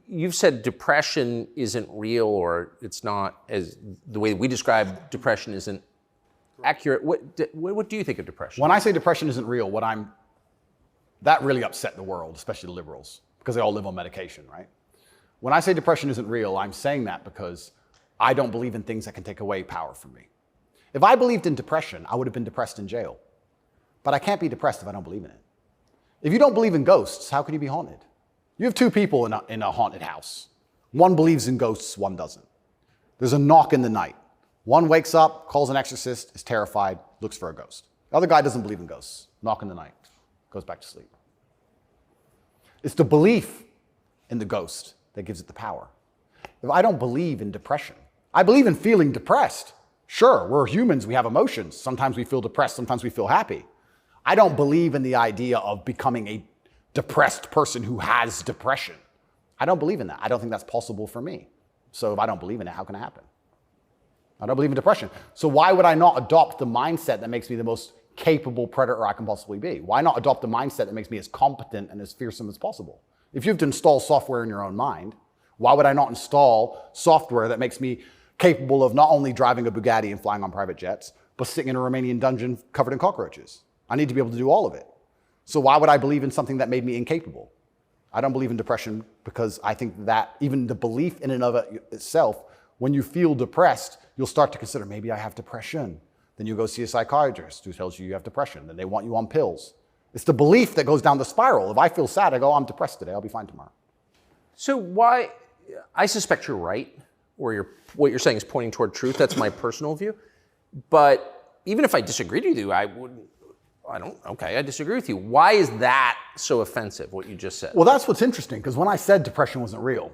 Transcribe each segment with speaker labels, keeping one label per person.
Speaker 1: you've said depression isn't real, or it's not, as the way we describe depression isn't accurate. What do you think of depression?
Speaker 2: When I say depression isn't real, that really upset the world, especially the liberals, because they all live on medication, right? When I say depression isn't real, I'm saying that because I don't believe in things that can take away power from me. If I believed in depression, I would have been depressed in jail. But I can't be depressed if I don't believe in it. If you don't believe in ghosts, how can you be haunted? You have two people in a haunted house. One believes in ghosts, one doesn't. There's a knock in the night. One wakes up, calls an exorcist, is terrified, looks for a ghost. The other guy doesn't believe in ghosts. Knock in the night, goes back to sleep. It's the belief in the ghost that gives it the power. If I don't believe in depression, I believe in feeling depressed. Sure, we're humans, we have emotions. Sometimes we feel depressed, sometimes we feel happy. I don't believe in the idea of becoming a depressed person who has depression. I don't believe in that. I don't think that's possible for me. So if I don't believe in it, how can it happen? I don't believe in depression. So why would I not adopt the mindset that makes me the most capable predator I can possibly be? Why not adopt the mindset that makes me as competent and as fearsome as possible? If you have to install software in your own mind, why would I not install software that makes me capable of not only driving a Bugatti and flying on private jets, but sitting in a Romanian dungeon covered in cockroaches? I need to be able to do all of it. So why would I believe in something that made me incapable? I don't believe in depression because I think that even the belief in and of itself, when you feel depressed, you'll start to consider, maybe I have depression. Then you go see a psychiatrist who tells you you have depression. Then they want you on pills. It's the belief that goes down the spiral. If I feel sad, I go, I'm depressed today, I'll be fine tomorrow.
Speaker 1: So why, I suspect you're right, or what you're saying is pointing toward truth. That's my personal view. But even if I disagreed with you, I disagree with you. Why is that so offensive, what you just said?
Speaker 2: Well, that's what's interesting, because when I said depression wasn't real,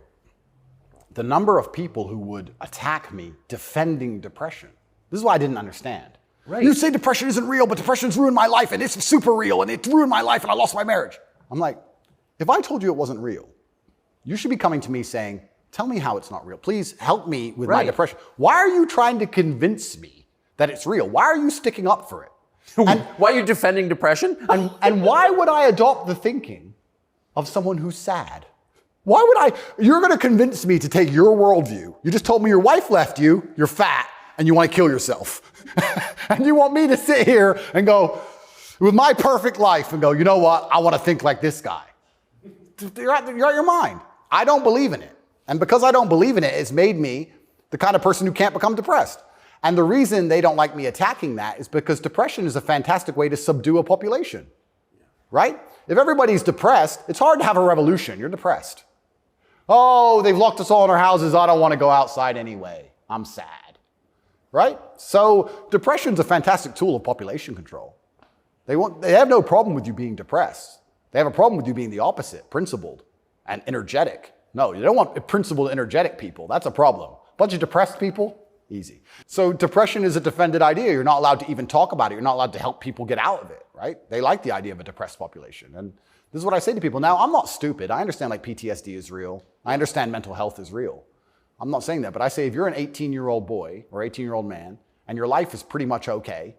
Speaker 2: the number of people who would attack me defending depression, this is what I didn't understand. Right. You say depression isn't real, but depression's ruined my life, and it's super real, and it ruined my life, and I lost my marriage. I'm like, if I told you it wasn't real, you should be coming to me saying, tell me how it's not real. Please help me with my depression. Why are you trying to convince me that it's real? Why are you sticking up for it?
Speaker 1: And why are you defending depression?
Speaker 2: And why would I adopt the thinking of someone who's sad? Why would you're going to convince me to take your worldview. You just told me your wife left you, you're fat, and you want to kill yourself. And you want me to sit here and go, with my perfect life, and go, you know what? I want to think like this guy. You're out your mind. I don't believe in it. And because I don't believe in it, it's made me the kind of person who can't become depressed. And the reason they don't like me attacking that is because depression is a fantastic way to subdue a population, right? If everybody's depressed, it's hard to have a revolution. You're depressed. Oh, they've locked us all in our houses. I don't want to go outside anyway. I'm sad, right? So depression's a fantastic tool of population control. They have no problem with you being depressed. They have a problem with you being the opposite, principled and energetic. No, you don't want principled, energetic people. That's a problem. A bunch of depressed people, easy. So depression is a defended idea. You're not allowed to even talk about it. You're not allowed to help people get out of it, right? They like the idea of a depressed population. And this is what I say to people. Now, I'm not stupid. I understand like PTSD is real. I understand mental health is real. I'm not saying that, but I say if you're an 18-year-old boy or 18-year-old man and your life is pretty much okay,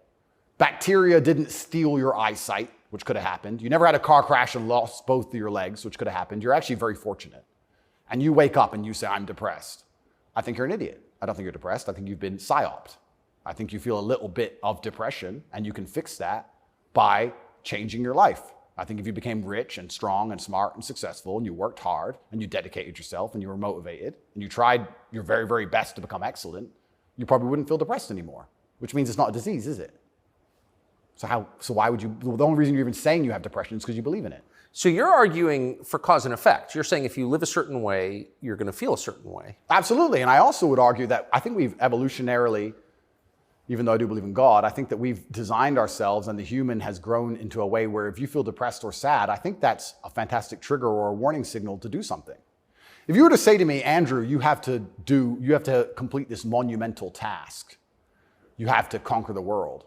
Speaker 2: bacteria didn't steal your eyesight, which could have happened. You never had a car crash and lost both of your legs, which could have happened. You're actually very fortunate. And you wake up and you say, I'm depressed. I think you're an idiot. I don't think you're depressed. I think you've been psyoped. I think you feel a little bit of depression, and you can fix that by changing your life. I think if you became rich and strong and smart and successful, and you worked hard and you dedicated yourself and you were motivated and you tried your very, very best to become excellent, you probably wouldn't feel depressed anymore, which means it's not a disease, is it? So why would you, the only reason you're even saying you have depression is because you believe in it.
Speaker 1: So you're arguing for cause and effect. You're saying if you live a certain way, you're going to feel a certain way.
Speaker 2: Absolutely. And I also would argue that I think we've evolutionarily, even though I do believe in God, I think that we've designed ourselves and the human has grown into a way where if you feel depressed or sad, I think that's a fantastic trigger or a warning signal to do something. If you were to say to me, Andrew, you have to complete this monumental task. You have to conquer the world.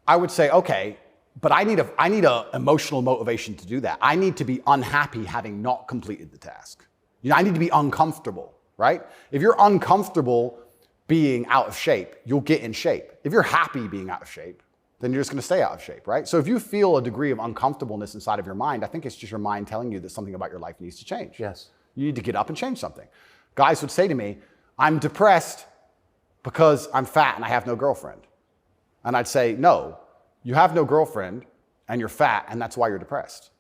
Speaker 2: I would say, okay, but I need a emotional motivation to do that. I need to be unhappy having not completed the task. I need to be uncomfortable, right? If you're uncomfortable being out of shape, you'll get in shape. If you're happy being out of shape, then you're just going to stay out of shape, right? So if you feel a degree of uncomfortableness inside of your mind, I think it's just your mind telling you that something about your life needs to change.
Speaker 1: Yes.
Speaker 2: You need to get up and change something. Guys would say to me, I'm depressed because I'm fat and I have no girlfriend. And I'd say, no, you have no girlfriend and you're fat and that's why you're depressed.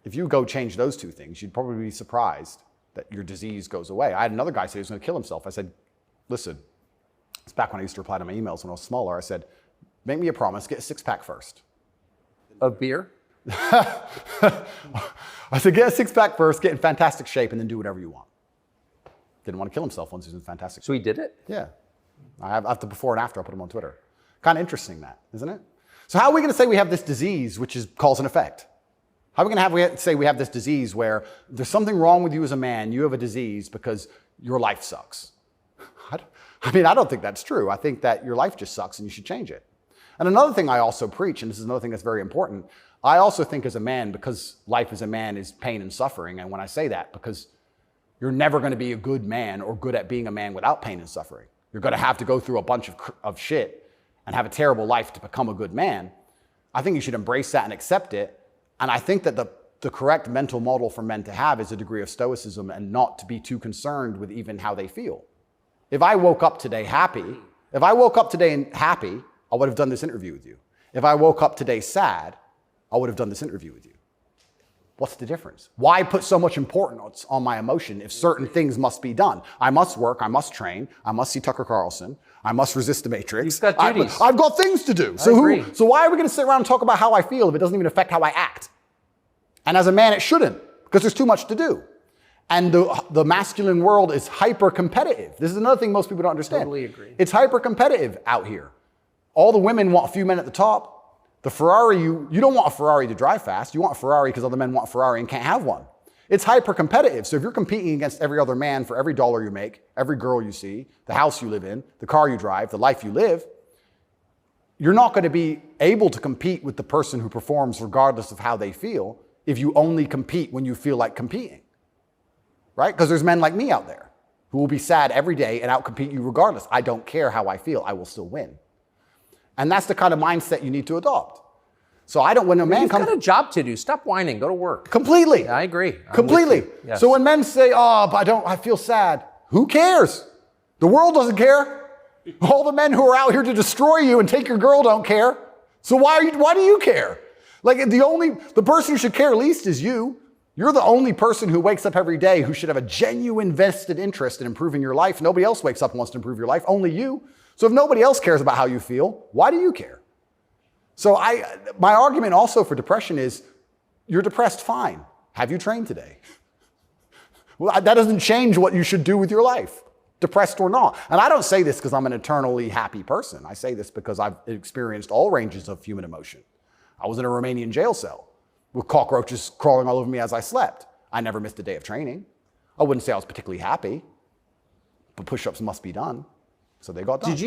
Speaker 2: If you go change those two things, you'd probably be surprised that your disease goes away. I had another guy say he was going to kill himself. I said, listen, it's back when I used to reply to my emails when I was smaller. I said, make me a promise, get a six-pack first.
Speaker 1: Of beer?
Speaker 2: I said, get a six-pack first, get in fantastic shape, and then do whatever you want. Didn't want to kill himself once he was in fantastic shape.
Speaker 1: So he did it?
Speaker 2: Yeah. I have the before and after. I'll put them on Twitter. Kind of interesting that, isn't it? So how are we going to say we have this disease, which is cause and effect? How are we going to say we have this disease where there's something wrong with you as a man, you have a disease because your life sucks? I don't think that's true. I think that your life just sucks and you should change it. And another thing I also preach, and this is another thing that's very important, I also think as a man, because life as a man is pain and suffering, and when I say that, because you're never going to be a good man or good at being a man without pain and suffering. You're going to have to go through a bunch of shit and have a terrible life to become a good man. I think you should embrace that and accept it. And I think that the correct mental model for men to have is a degree of stoicism and not to be too concerned with even how they feel. If I woke up today happy, I would have done this interview with you. If I woke up today sad, I would have done this interview with you. What's the difference? Why put so much importance on my emotion if certain things must be done? I must work, I must train, I must see Tucker Carlson, I must resist the Matrix.
Speaker 1: You've got duties.
Speaker 2: I've got things to do. So why are we going to sit around and talk about how I feel if it doesn't even affect how I act? And as a man, it shouldn't, because there's too much to do. And the masculine world is hyper-competitive. This is another thing most people don't understand.
Speaker 1: Totally agree.
Speaker 2: It's hyper-competitive out here. All the women want a few men at the top. The Ferrari, you don't want a Ferrari to drive fast. You want a Ferrari because other men want a Ferrari and can't have one. It's hyper-competitive. So if you're competing against every other man for every dollar you make, every girl you see, the house you live in, the car you drive, the life you live, you're not going to be able to compete with the person who performs regardless of how they feel if you only compete when you feel like competing. Right? Because there's men like me out there who will be sad every day and outcompete you regardless. I don't care how I feel. I will still win. And that's the kind of mindset you need to adopt. So when a man comes...
Speaker 1: You've got a job to do. Stop whining. Go to work.
Speaker 2: Completely.
Speaker 1: Yeah, I agree.
Speaker 2: Completely.
Speaker 1: Yes.
Speaker 2: So when men say, but I feel sad. Who cares? The world doesn't care. All the men who are out here to destroy you and take your girl don't care. So why do you care? Like the person who should care least is you. You're the only person who wakes up every day who should have a genuine vested interest in improving your life. Nobody else wakes up and wants to improve your life, only you. So if nobody else cares about how you feel, why do you care? So my argument also for depression is, you're depressed, fine. Have you trained today? Well, that doesn't change what you should do with your life, depressed or not. And I don't say this because I'm an eternally happy person. I say this because I've experienced all ranges of human emotion. I was in a Romanian jail cell with cockroaches crawling all over me as I slept. I never missed a day of training. I wouldn't say I was particularly happy, but push-ups must be done. So they got done.